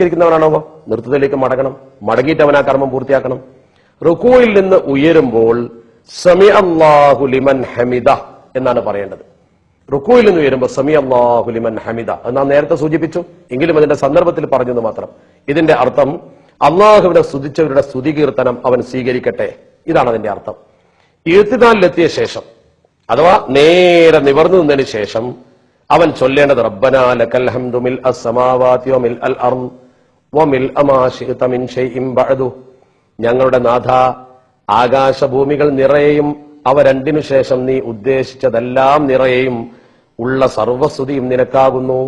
ിരിക്കുന്നവനാണോ നൃത്തത്തിലേക്ക് മടങ്ങണം, മടങ്ങിയിട്ട് അവൻ ആ കർമ്മം പൂർത്തിയാക്കണം. റുകൂയിൽ നിന്ന് ഉയരുമ്പോൾ സമി അല്ലാഹു ലിമൻ ഹമിദ എന്നാണ് പറയേണ്ടത്. റുകൂയിൽ നിന്ന് ഉയരുമ്പോൾ സമി അല്ലാഹു ലിമൻ ഹമിദ എന്ന് നാം നേരത്തെ സൂചിപ്പിച്ചു, എങ്കിലും അതിന്റെ സന്ദർഭത്തിൽ പറഞ്ഞെന്ന് മാത്രം. ഇതിന്റെ അർത്ഥം അള്ളാഹുവിനെ സ്തുതിച്ചവരുടെ സ്തുതികീർത്തനം അവൻ സ്വീകരിക്കട്ടെ, ഇതാണ് അതിന്റെ അർത്ഥം. ഇഴ്തിദാലിലെത്തിയ ശേഷം അഥവാ നേരെ നിവർന്നു നിന്നതിന് ശേഷം അവൻ ചൊല്ലേണ്ടത് റബ്ബനാ ലക്കൽ ഹംദു മിൽ അസ്സമാവാതി വമിൽ അൽ അർദ് വമിൽ അമാ ശിഅത മിൻ ഷൈഇൻ ബഅദു. ഞങ്ങളുടെ നാഥ, ആകാശഭൂമികൾ നിറയെയും അവ രണ്ടിനു ശേഷം നീ ഉദ്ദേശിച്ചതെല്ലാം നിറയെയും ഉള്ള സർവസ്തുതിയും നിനക്കാകുന്നു.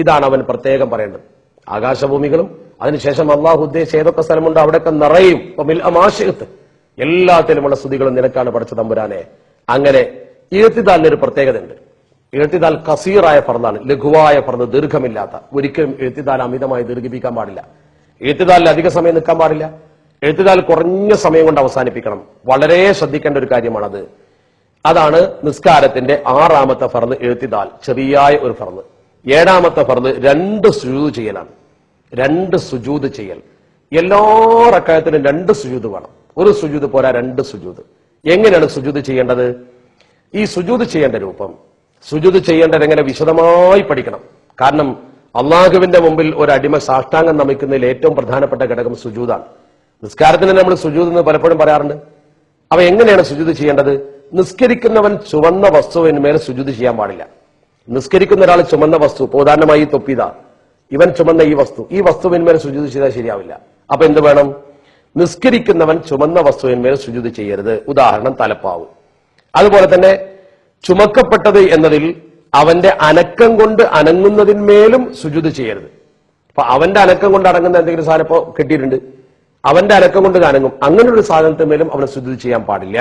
ഇതാണ് അവൻ പ്രത്യേകം പറയേണ്ടത്. ആകാശഭൂമികളും അതിനുശേഷം അള്ളാഹു ഉദ്ദേശിച്ച ഏതൊക്കെ സ്ഥലമുണ്ടോ അവിടെയൊക്കെ നിറയും വമിൽ അമാ ശിഅത, എല്ലാത്തിലുമുള്ള സ്തുതികളും നിനക്കാണ് പടച്ച തമ്പുരാനെ. അങ്ങനെ ഇഴ്തിദാലിനൊരു പ്രത്യേകതയുണ്ട്. ഇഴ്തിദാൽ കസീറായ ഫർദാണ്, ലഘുവായ ഫർദ്, ദീർഘമില്ലാത്ത. ഒരിക്കലും ഇഴ്തിദാൽ അമിതമായി ദീർഘിപ്പിക്കാൻ പാടില്ല. ഇഴ്തിദാലിൽ അധിക സമയം നിൽക്കാൻ പാടില്ല. ഇഴ്തിദാൽ കുറഞ്ഞ സമയം കൊണ്ട് അവസാനിപ്പിക്കണം. വളരെ ശ്രദ്ധിക്കേണ്ട ഒരു കാര്യമാണത്. അതാണ് നിസ്കാരത്തിന്റെ 6ാമത്തെ ഫർദ് ഇഴ്തിദാൽ, ചെറിയായ ഒരു ഫർദ്. 7ാമത്തെ ഫർദ് 2 സുജൂദ് ചെയ്യലാണ്. 2 സുജൂദ് ചെയ്യൽ. എല്ലാ റക്അത്തിനും 2 സുജൂദ് വേണം. ഒരു സുജൂദ് പോരാ, 2 സുജൂദ്. എങ്ങനെയാണ് സുജൂദ് ചെയ്യേണ്ടത്? ഈ സുജൂദ് ചെയ്യേണ്ട രൂപം, സുജൂദ് ചെയ്യേണ്ടത് എങ്ങനെ വിശദമായി പഠിക്കണം. കാരണം അള്ളാഹുവിന്റെ മുമ്പിൽ ഒരു അടിമ സാഷ്ടാംഗം നമിക്കുന്നതിൽ ഏറ്റവും പ്രധാനപ്പെട്ട ഘടകം സുജൂദാണ്. നിസ്കാരത്തിന് നമ്മൾ സുജൂദ് എന്ന് പലപ്പോഴും പറയാറുണ്ട്. അവ എങ്ങനെയാണ് സുജൂദ് ചെയ്യേണ്ടത്? നിസ്കരിക്കുന്നവൻ ചുവന്ന വസ്തുവിന്മേൽ സുജൂദ് ചെയ്യാൻ പാടില്ല. നിസ്കരിക്കുന്ന ഒരാൾ ചുമന്ന വസ്തു, ഉദാഹരണമായി തൊപ്പിത, ഇവൻ ചുമന്ന ഈ വസ്തുവിന്മേൽ സുജൂദ് ചെയ്താൽ ശരിയാവില്ല. അപ്പൊ എന്ത് വേണം? നിസ്കരിക്കുന്നവൻ ചുമന്ന വസ്തുവിന്മേൽ സുജൂദ് ചെയ്യരുത്. ഉദാഹരണം തലപ്പാവ്. അതുപോലെ തന്നെ ചുമക്കപ്പെട്ടത് എന്നതിൽ അവന്റെ അനക്കം കൊണ്ട് അനങ്ങുന്നതിന്മേലും സുജൂദ് ചെയ്യരുത്. അപ്പൊ അവന്റെ അനക്കം കൊണ്ട് അടങ്ങുന്ന എന്തെങ്കിലും സാധനം ഇപ്പോ കിട്ടിയിട്ടുണ്ട്, അവന്റെ അനക്കം കൊണ്ട് അനങ്ങും, അങ്ങനെ ഒരു സാധനത്തിന്മേലും അവന് സുജൂദ് ചെയ്യാൻ പാടില്ല.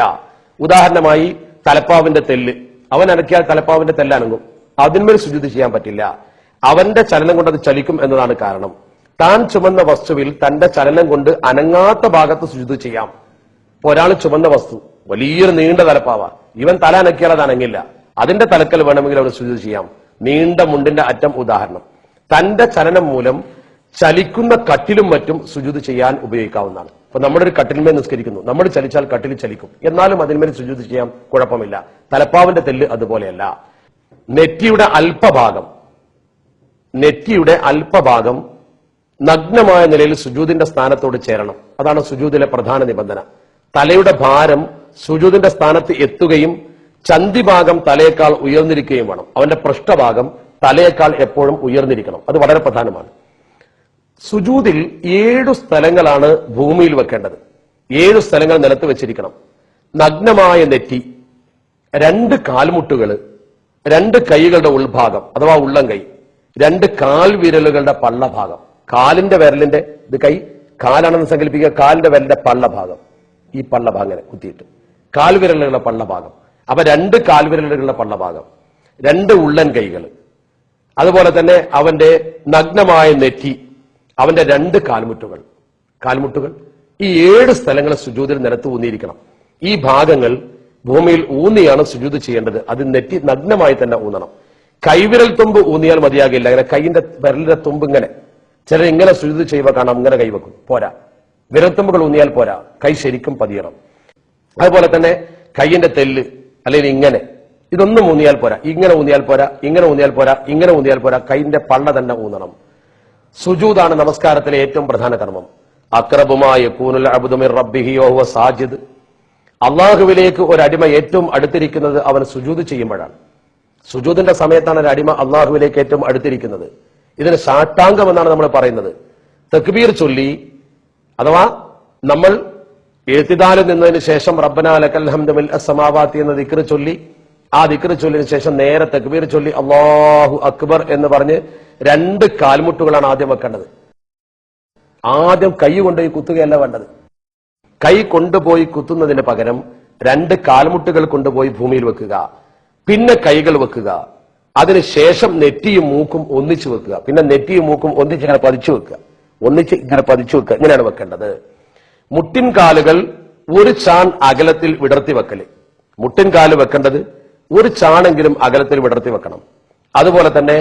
ഉദാഹരണമായി തലപ്പാവിന്റെ തെല്ല്, അവൻ അനക്കിയാൽ തലപ്പാവിന്റെ തെല്ല് അനങ്ങും, അതിന്മേൽ സുജൂദ് ചെയ്യാൻ പറ്റില്ല. അവന്റെ ചലനം കൊണ്ട് അത് ചലിക്കും എന്നതാണ് കാരണം. താൻ ചുമന്ന വസ്തുവിൽ തന്റെ ചലനം കൊണ്ട് അനങ്ങാത്ത ഭാഗത്ത് സുജൂദ് ചെയ്യാം. ഇപ്പൊ ഒരാൾ ചുമന്ന വസ്തു, വലിയൊരു നീണ്ട തലപ്പാവ, ഇവൻ തല അനക്കിയാൽ അത് അനങ്ങില്ല, അതിന്റെ തലക്കൽ വേണമെങ്കിൽ അവന് സുജൂദ് ചെയ്യാം. നീണ്ട മുണ്ടിന്റെ അറ്റം ഉദാഹരണം. തന്റെ ചലനം മൂലം ചലിക്കുന്ന കട്ടിലും മറ്റും സുജൂദ് ചെയ്യാൻ ഉപയോഗിക്കാവുന്നതാണ്. അപ്പൊ നമ്മുടെ ഒരു കട്ടിലിന്മേൽ നിസ്കരിക്കുന്നു, നമ്മൾ ചലിച്ചാൽ കട്ടിൽ ചലിക്കും, എന്നാലും അതിന്മേൽ സുജൂദ് ചെയ്യാൻ കുഴപ്പമില്ല. തലപ്പാവിന്റെ തെല്ല് അതുപോലെയല്ല. നെറ്റിയുടെ അല്പഭാഗം നഗ്നമായ നിലയിൽ സുജൂദിന്റെ സ്ഥാനത്തോട് ചേരണം. അതാണ് സുജൂദിലെ പ്രധാന നിബന്ധന. തലയുടെ ഭാരം സുജൂദിന്റെ സ്ഥാനത്ത് എത്തുകയും ചന്തിഭാഗം തലയേക്കാൾ ഉയർന്നിരിക്കുകയും വേണം. അവന്റെ പൃഷ്ഠഭാഗം തലയേക്കാൾ എപ്പോഴും ഉയർന്നിരിക്കണം. അത് വളരെ പ്രധാനമാണ്. സുജൂദിൽ 7 സ്ഥലങ്ങളാണ് ഭൂമിയിൽ വെക്കേണ്ടത്. 7 സ്ഥലങ്ങൾ നിലത്ത് വെച്ചിരിക്കണം. നഗ്നമായ നെറ്റി, 2 കാൽമുട്ടുകൾ, 2 കൈകളുടെ ഉൾഭാഗം അഥവാ ഉള്ളം കൈ, 2 കാൽവിരലുകളുടെ പള്ളഭാഗം. കാലിന്റെ വിരലിന്റെ ഇത് കൈ, കാലാണെന്ന് സങ്കല്പിക്കുക, കാലിന്റെ വിരലിന്റെ പള്ളഭാഗം, ഈ പള്ളഭാഗം അങ്ങനെ കുത്തിയിട്ട് കാൽവിരലുകളുടെ പള്ളഭാഗം. അപ്പൊ 2 കാൽവിരലുകളുടെ പള്ളഭാഗം, 2 ഉള്ളൻ കൈകൾ, അതുപോലെ തന്നെ അവന്റെ നഗ്നമായ നെറ്റി, അവന്റെ 2 കാൽമുട്ടുകൾ, ഈ 7 സ്ഥലങ്ങൾ സുജൂദിൽ നിലത്ത് ഊന്നിയിരിക്കണം. ഈ ഭാഗങ്ങൾ ഭൂമിയിൽ ഊന്നിയാണ് സുജൂദ് ചെയ്യേണ്ടത്. അത് നെറ്റി നഗ്നമായി തന്നെ ഊന്നണം. കൈവിരൽ തുമ്പ് ഊന്നിയാൽ മതിയാകില്ല. അങ്ങനെ കൈയിന്റെ വിരലിന്റെ തുമ്പ് ഇങ്ങനെ, ചിലർ ഇങ്ങനെ സുജൂദ് ചെയ്യുമ്പോൾ കാണാം, ഇങ്ങനെ കൈവെക്കും, പോരാ. വിരൽത്തുമ്പുകൾ ഊന്നിയാൽ പോരാ, കൈ ശരിക്കും പതിയണം. അതുപോലെ തന്നെ കൈയിന്റെ തെല്ല് അല്ലെങ്കിൽ ഇങ്ങനെ, ഇതൊന്നും ഊന്നിയാൽ പോരാ, ഇങ്ങനെ ഊന്നിയാൽ പോരാ, ഇങ്ങനെ ഊന്നിയാൽ പോരാ, ഇങ്ങനെ ഊന്നിയാൽ പോരാ, കൈയിന്റെ പള്ള തന്നെ ഊന്നണം. സുജൂദാണ് നമസ്കാരത്തിലെ ഏറ്റവും പ്രധാന കർമ്മം. അഖ്റബുമായ യകൂനുൽ അബ്ദു മിർ റബ്ബിഹി വഹുവ സാജിദ്. അള്ളാഹുവിലേക്ക് ഒരു അടിമ ഏറ്റവും അടുത്തിരിക്കുന്നത് അവൻ സുജൂദ് ചെയ്യുമ്പോഴാണ്. സുജൂദിന്റെ സമയത്താണ് ഒരു അടിമ അള്ളാഹുവിലേക്ക് ഏറ്റവും അടുത്തിരിക്കുന്നത്. ഇതിന് സാഷ്ടാംഗം എന്നാണ് നമ്മൾ പറയുന്നത്. തക്ബീർ ചൊല്ലി അഥവാ നമ്മൾ ഇഴ്തിദാലിൽ നിന്നതിന് ശേഷം റബ്ബനാ ലക്കൽ ഹംദു മിൽ അസ്സമാവാതി എന്ന ദിക്ർ ചൊല്ലി, ആ ദിക്ർ ചൊല്ലിന് ശേഷം നേരെ തക്ബീർ ചൊല്ലി അല്ലാഹു അക്ബർ എന്ന് പറഞ്ഞ് 2 കാൽമുട്ടുകളാണ് ആദ്യം വെക്കേണ്ടത്. ആദ്യം കൈ കൊണ്ടുപോയി കുത്തുകയല്ല വേണ്ടത്. കൈ കൊണ്ടുപോയി കുത്തുന്നതിന് പകരം 2 കാൽമുട്ടുകൾ കൊണ്ടുപോയി ഭൂമിയിൽ വെക്കുക, പിന്നെ കൈകൾ വെക്കുക, അതിനുശേഷം നെറ്റിയും മൂക്കും ഒന്നിച്ചു വെക്കുക, പിന്നെ നെറ്റിയും മൂക്കും ഒന്നിച്ച് ഇങ്ങനെ പതിച്ചു വെക്കുക, ഇങ്ങനെയാണ് വെക്കേണ്ടത്. മുട്ടിൻകാലുകൾ 1 ചാൺ അകലത്തിൽ വിടർത്തി വെക്കല്. മുട്ടിൻകാല് വെക്കേണ്ടത് 1 ചാണെങ്കിലും അകലത്തിൽ വിടർത്തി വെക്കണം. അതുപോലെ തന്നെ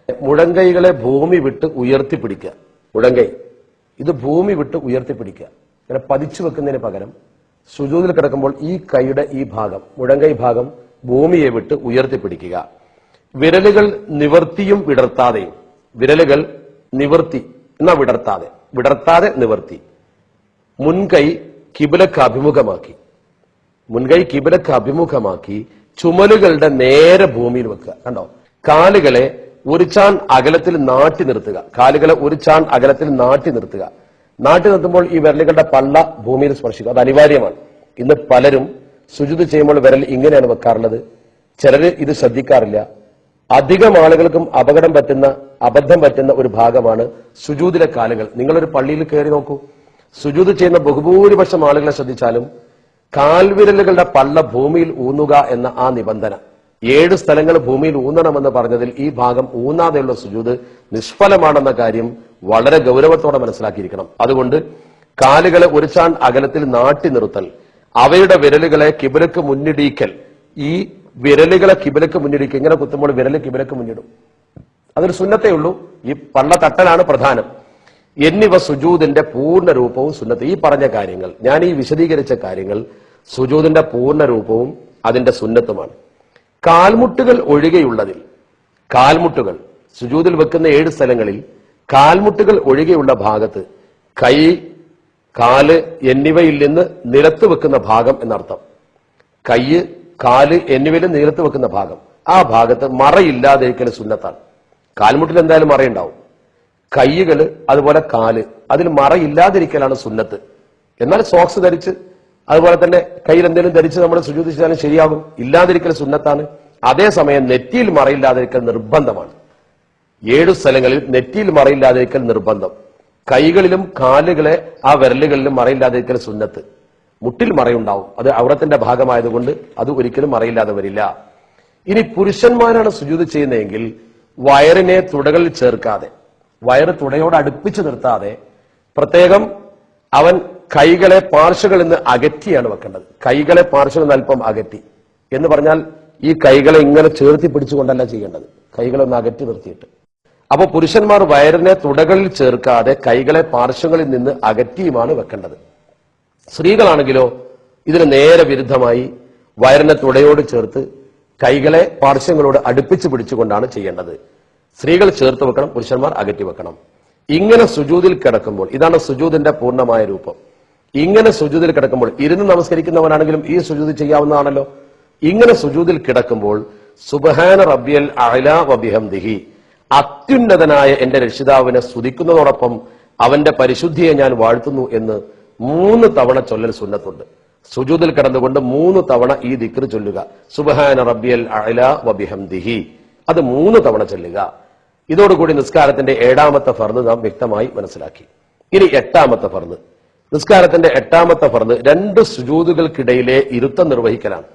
മുഴങ്കൈകളെ ഭൂമി വിട്ട് ഉയർത്തി പിടിക്കുക. മുഴങ്കൈ ഇത് ഭൂമി വിട്ട് ഉയർത്തിപ്പിടിക്കുക. ഇങ്ങനെ പതിച്ചു വെക്കുന്നതിന് പകരം സുജൂദിൽ കിടക്കുമ്പോൾ ഈ കൈയുടെ ഈ ഭാഗം, മുഴങ്കൈ ഭാഗം ഭൂമിയെ വിട്ട് ഉയർത്തിപ്പിടിക്കുക. വിരലുകൾ നിവർത്തിയും വിടർത്താതെയും, വിരലുകൾ നിവർത്തി എന്നാ വിടർത്താതെ നിവർത്തി. മുൻകൈ കിബിലക്ക് അഭിമുഖമാക്കി, മുൻകൈ കിബിലക്ക് അഭിമുഖമാക്കി ചുമലുകളുടെ നേരെ ഭൂമിയിൽ വെക്കുക. കണ്ടോ? കാലുകളെ ഒരു ചാൺ അകലത്തിൽ നാട്ടി നിർത്തുക. കാലുകളെ ഒരു ചാൺ അകലത്തിൽ നാട്ടി നിർത്തുക. നാട്ടി നിർത്തുമ്പോൾ ഈ വിരലുകളുടെ പള്ള ഭൂമിയിൽ സ്പർശിക്കുക. അത് അനിവാര്യമാണ്. ഇന്ന് പലരും സുജൂദ് ചെയ്യുമ്പോൾ വിരൽ ഇങ്ങനെയാണ് വെക്കാറുള്ളത്. ചിലര് ഇത് ശ്രദ്ധിക്കാറില്ല. അധികം ആളുകൾക്കും അബദ്ധം പറ്റുന്ന ഒരു ഭാഗമാണ് സുജൂദിലെ കാലുകൾ. നിങ്ങളൊരു പള്ളിയിൽ കയറി നോക്കൂ. സുജൂദ് ചെയ്യുന്ന ബഹുഭൂരിപക്ഷം ആളുകളെ ശ്രദ്ധിച്ചാലും കാൽവിരലുകളുടെ പള്ള ഭൂമിയിൽ ഊന്നുക എന്ന ആ നിബന്ധന, 7 സ്ഥലങ്ങൾ ഭൂമിയിൽ ഊന്നണമെന്ന് പറഞ്ഞതിൽ ഈ ഭാഗം ഊന്നാതെയുള്ള സുജൂദ് നിഷ്ഫലമാണെന്ന കാര്യം വളരെ ഗൗരവത്തോടെ മനസ്സിലാക്കിയിരിക്കണം. അതുകൊണ്ട് കാലുകളെ ഒരു ചാൺ അകലത്തിൽ നാട്ടി നിർത്തൽ, അവയുടെ വിരലുകളെ കിബിലക്ക് മുന്നിടിക്കൽ, ഈ വിരലുകളെ കിബിലക്ക് മുന്നിടിക്കുക. ഇങ്ങനെ കുത്തുമ്പോൾ വിരല് കിബിലക്ക് മുന്നിടും. അതൊരു സുന്നത്തേ ഉള്ളൂ. ഈ പള്ള തട്ടലാണ് പ്രധാനം. എന്നിവ സുജൂദിന്റെ പൂർണ്ണ രൂപവും സുന്നത്ത്. ഈ പറഞ്ഞ കാര്യങ്ങൾ, ഞാൻ ഈ വിശദീകരിച്ച കാര്യങ്ങൾ സുജൂദിന്റെ പൂർണ്ണ രൂപവും അതിന്റെ സുന്നത്തുമാണ്. കാൽമുട്ടുകൾ ഒഴികെയുള്ളതിൽ, കാൽമുട്ടുകൾ സുജൂദിൽ വെക്കുന്ന 7 സ്ഥലങ്ങളിൽ കാൽമുട്ടുകൾ ഒഴികെയുള്ള ഭാഗത്ത് കൈ, കാല് എന്നിവയിൽ നിന്ന് നിലത്ത് വെക്കുന്ന ഭാഗം എന്നർത്ഥം. കൈ, കാല് എന്നിവയിൽ നിലത്ത് വെക്കുന്ന ഭാഗം, ആ ഭാഗത്ത് മറയില്ലാതിരിക്കൽ സുന്നത്താണ്. കാൽമുട്ടിൽ എന്തായാലും മറയുണ്ടാവും. കൈകള് അതുപോലെ കാല്, അതിൽ മറയില്ലാതിരിക്കലാണ് സുന്നത്ത്. എന്നാൽ സോക്സ് ധരിച്ച് അതുപോലെ തന്നെ കയ്യിൽ എന്തെങ്കിലും ധരിച്ച് നമ്മൾ സുജൂദ് ചെയ്താലും ശരിയാകും. ഇല്ലാതിരിക്കൽ സുന്നത്താണ്. അതേസമയം നെറ്റിയിൽ മറയില്ലാതിരിക്കൽ നിർബന്ധമാണ്. 7 സ്ഥലങ്ങളിൽ നെറ്റിയിൽ മറയില്ലാതിരിക്കൽ നിർബന്ധം. കൈകളിലും കാലുകളെ ആ വിരലുകളിലും മറയില്ലാതിരിക്കൽ സുന്നത്ത്. മുട്ടിൽ മറയുണ്ടാവും. അത് ഔറത്തിന്റെ ഭാഗമായതുകൊണ്ട് അത് ഒരിക്കലും മറയില്ലാതെ വരില്ല. ഇനി പുരുഷന്മാരാണ് സുജൂദ് ചെയ്യുന്നതെങ്കിൽ വയറിനെ തുടകളിൽ ചേർക്കാതെ, വയറ് തുടയോട് അടുപ്പിച്ച് നിർത്താതെ പ്രത്യേകം അവൻ കൈകളെ പാർശ്വകളിൽ നിന്ന് അകറ്റിയാണ് വെക്കേണ്ടത്. കൈകളെ പാർശ്വകളിൽ നിന്ന് അല്പം അകറ്റി എന്ന് പറഞ്ഞാൽ ഈ കൈകളെ ഇങ്ങനെ ചേർത്തി പിടിച്ചുകൊണ്ടല്ല ചെയ്യേണ്ടത്, കൈകളൊന്ന് അകറ്റി നിർത്തിയിട്ട്. അപ്പൊ പുരുഷന്മാർ വയറിനെ തുടകളിൽ ചേർക്കാതെ കൈകളെ പാർശ്വങ്ങളിൽ നിന്ന് അകറ്റിയുമാണ് വെക്കേണ്ടത്. സ്ത്രീകളാണെങ്കിലോ ഇതിന് നേരെ വിരുദ്ധമായി വയറിനെ തുടയോട് ചേർത്ത് കൈകളെ പാർശ്വങ്ങളോട് അടുപ്പിച്ച് പിടിച്ചുകൊണ്ടാണ് ചെയ്യേണ്ടത്. സ്ത്രീകൾ ചേർത്ത് വെക്കണം, പുരുഷന്മാർ അകറ്റി വെക്കണം. ഇങ്ങനെ സുജൂദിൽ കിടക്കുമ്പോൾ, ഇതാണ് സുജൂദിന്റെ പൂർണ്ണമായ രൂപം. ഇങ്ങനെ സുജൂദിൽ കിടക്കുമ്പോൾ, ഇരുന്ന് നമസ്കരിക്കുന്നവനാണെങ്കിലും ഈ സുജൂദ് ചെയ്യാവുന്നതാണല്ലോ. ഇങ്ങനെ സുജൂദിൽ കിടക്കുമ്പോൾ സുബ്ഹാന റബ്ബിയൽ അഅ്ലാ വബിഹംദിഹി, അത്യുന്നതനായ എന്റെ രക്ഷിതാവിനെ സ്തുതിക്കുന്നതോടൊപ്പം അവന്റെ പരിശുദ്ധിയെ ഞാൻ വാഴ്ത്തുന്നു എന്ന് 3 തവണ ചൊല്ലൽ സുന്നത്തുണ്ട്. സുജൂദിൽ കിടന്നുകൊണ്ട് 3 തവണ ഈ ദിക്ർ ചൊല്ലുക. സുബ്ഹാന റബ്ബിയൽ അഅ്ലാ വബിഹംദിഹി, അത് 3 തവണ ചൊല്ലുക. ഇതോടുകൂടി നിസ്കാരത്തിന്റെ 7ാമത്തെ ഫർദ് നാം വ്യക്തമായി മനസ്സിലാക്കി. ഇനി 8ാമത്തെ ഫർദ്. നിസ്കാരത്തിന്റെ 8ാമത്തെ ഫർദ് 2 സുജൂദുകൾക്കിടയിലെ ഇരുത്തം നിർവഹിക്കലാണ്.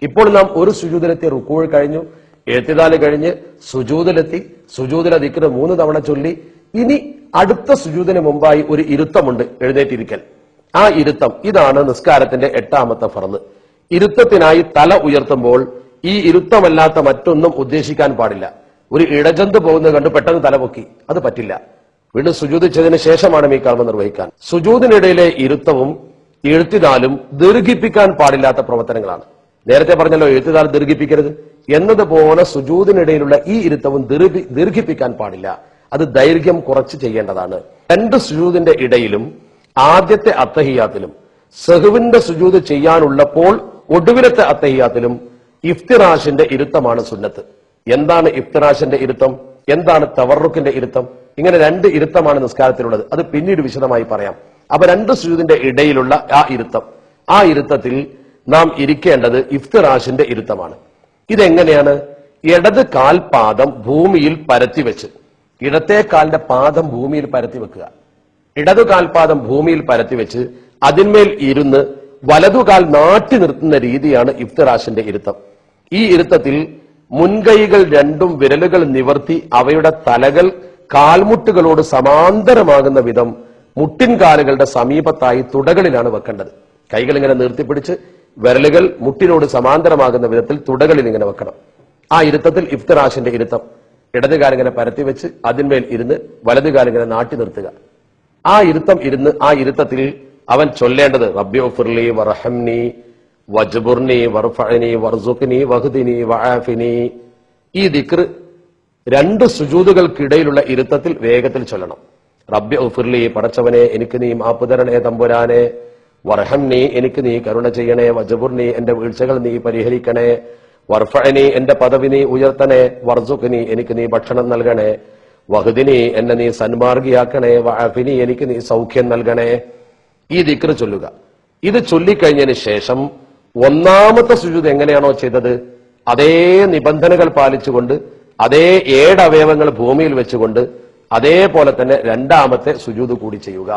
ഇപ്പോൾ നാം ഒരു സുജൂദിലെത്തി, റുക്കൂഴ് കഴിഞ്ഞു, എഴുത്തിദാല് കഴിഞ്ഞ് സുജൂദിലെത്തി, സുജൂദിലെ ദിക്ർ 3 തവണ ചൊല്ലി. ഇനി അടുത്ത സുജൂദിന് മുമ്പായി ഒരു ഇരുത്തമുണ്ട്, എഴുന്നേറ്റിരിക്കൽ. ആ ഇരുത്തം, ഇതാണ് നിസ്കാരത്തിന്റെ 8ാമത്തെ ഫർദ്. ഇരുത്തത്തിനായി തല ഉയർത്തുമ്പോൾ ഈ ഇരുത്തമല്ലാത്ത മറ്റൊന്നും ഉദ്ദേശിക്കാൻ പാടില്ല. ഒരു ഇടജന്തു പോകുന്നത് കണ്ട് പെട്ടെന്ന് തലപൊക്കി, അത് പറ്റില്ല. വീണ്ടും സുജൂദ് ചെയ്തതിനു ശേഷമാണ് ഈ കർമ്മം നിർവഹിക്കാൻ. സുജൂദിനിടയിലെ ഇരുത്തവും എഴുത്തിദാലും ദീർഘിപ്പിക്കാൻ പാടില്ലാത്ത പ്രവർത്തനങ്ങളാണ്. നേരത്തെ പറഞ്ഞല്ലോ എഴുത്തിദാൽ ദീർഘിപ്പിക്കരുത് എന്നതുപോലെ സുജൂദിനിടയിലുള്ള ഈ ഇരുത്തവും ദീർഘിപ്പിക്കാൻ പാടില്ല. അത് ദൈർഘ്യം കുറച്ച് ചെയ്യേണ്ടതാണ്. 2 സുജൂദിന്റെ ഇടയിലും ആദ്യത്തെ അത്തഹിയാത്തിലും സഹുവിന്റെ സുജൂദ് ചെയ്യാനുള്ളപ്പോൾ ഒടുവിലത്തെ അത്തഹിയാത്തിലും ഇഫ്തിറാഷിന്റെ ഇരുത്തമാണ് സുന്നത്ത്. എന്താണ് ഇഫ്തിറാഷിന്റെ ഇരുത്തം, എന്താണ് തവറുക്കിന്റെ ഇരുത്തം? ഇങ്ങനെ 2 ഇരുത്തമാണ് നിസ്കാരത്തിലുള്ളത്. അത് പിന്നീട് വിശദമായി പറയാം. അപ്പൊ 2 സുജൂദിന്റെ ഇടയിലുള്ള ആ ഇരുത്തത്തിൽ നാം ഇരിക്കേണ്ടത് ഇഫ്തിറാഷിന്റെ ഇരുത്തമാണ്. ഇതെങ്ങനെയാണ്? ഇടത് കാൽപാദം ഭൂമിയിൽ പരത്തിവെച്ച്, ഇടത്തെ കാലിന്റെ പാദം ഭൂമിയിൽ പരത്തി വെക്കുക. ഇടതു കാൽപാദം ഭൂമിയിൽ പരത്തിവെച്ച് അതിന്മേൽ ഇരുന്ന് വലതുകാൽ നാട്ടി നിർത്തുന്ന രീതിയാണ് ഇഫ്തിറാഷിന്റെ ഇരുത്തം. ഈ ഇരുത്തത്തിൽ മുൻകൈകൾ 2 വിരലുകൾ നിവർത്തി അവയുടെ തലകൾ കാൽമുട്ടുകളോട് സമാന്തരമാകുന്ന വിധം മുട്ടിൻകാലുകളുടെ സമീപത്തായി തുടകളിലാണ് വെക്കേണ്ടത്. കൈകൾ ഇങ്ങനെ നിർത്തിപ്പിടിച്ച് വിരലുകൾ മുട്ടിനോട് സമാന്തരമാകുന്ന വിധത്തിൽ തുടകളിൽ ഇങ്ങനെ വെക്കണം. ആ ഇരുത്തത്തിൽ ഇഫ്തിറാഷിന്റെ ഇരുത്തം. ഇടതുകാലിങ്ങനെ പരത്തി വെച്ച് അതിന്മേൽ ഇരുന്ന് വലതുകാലിങ്ങനെ നാട്ടി നിർത്തുക. ആ ഇരുത്തം ഇരുന്ന് ആ ഇരുത്തത്തിൽ അവൻ ചൊല്ലേണ്ടത് റബ്ബി ഉഫ്ർലി വർഹംനി വജ്ബുർനി വർഫഅനി വർസുഖ്നി വഹ്ദിനി വആഫിനി. ഈ ദിക്ർ 2 സുജൂദുകൾക്കിടയിലുള്ള ഇരുത്തത്തിൽ വേഗത്തിൽ ചൊല്ലണം. റബ്ബി ഉഫ്ർലി, പടച്ചവനെ എനിക്ക് നീ മാപ്പ് തരണേ തമ്പുരാനെ, വർഹംനി, എനിക്ക് നീ കരുണ ചെയ്യണേ, വജ്ബുർനി, എന്റെ വീഴ്ചകൾ നീ പരിഹരിക്കണേ, വർഫഅനി, എന്റെ പദവി നീ ഉയർത്തണേ, വർസുഖ്നി, എനിക്ക് നീ ഭക്ഷണം നൽകണേ, വഹ്ദിനി, എന്നെ നീ സന്മാർഗിയാക്കണേ, വഅഫിനി, എനിക്ക് നീ സൗഖ്യം നൽകണേ. ഈ ദിക്ർ ചൊല്ലുക. ഇത് ചൊല്ലിക്കഴിഞ്ഞതിന് ശേഷം 1ാമത്തെ സുജൂദ് എങ്ങനെയാണോ ചെയ്തത് അതേ നിബന്ധനകൾ പാലിച്ചുകൊണ്ട് അതേ 7 അവയവങ്ങൾ ഭൂമിയിൽ വെച്ചുകൊണ്ട് അതേപോലെ തന്നെ 2ാമത്തെ സുജൂദ് കൂടി ചെയ്യുക.